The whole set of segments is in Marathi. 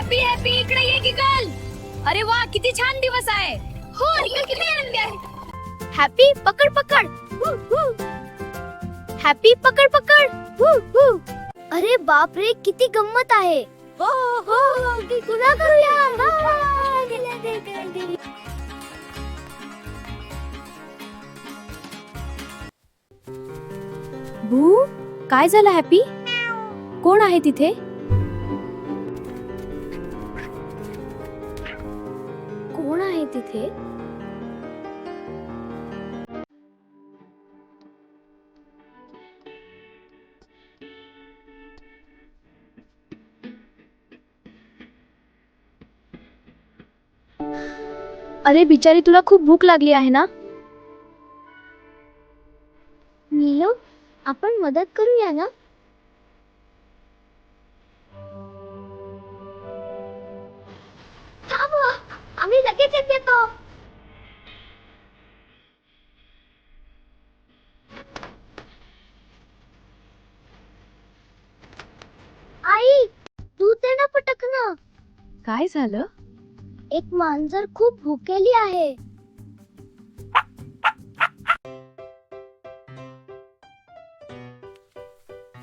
हॅपी हॅपी इकडे ये गिगल. अरे वा किती छान दिवस आहे. हो गिगल किती आनंदी आहे. हॅपी पकड पकड. हॅपी पकड पकड. अरे बाप रे किती गंमत आहे. हो हो पुन्हा करूया. भू काय झालं हॅपी? कोण आहे तिथे? कोण आहे तिथे? अरे बिचारी तुला खूप भूक लागली आहे ना? नीलू आपण मदत करूया ना. आम्ही लगेच येतो. आई दूध दे ना पटकन. काय झालं? एक मांजर खूप भुकेली आहे.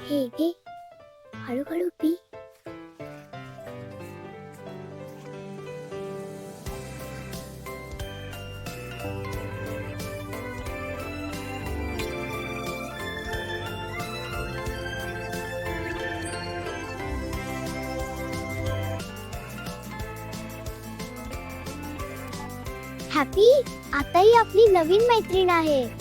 हे घे हळूहळू पी. हॅपी आता ही आपली नवीन मैत्रीण आहे.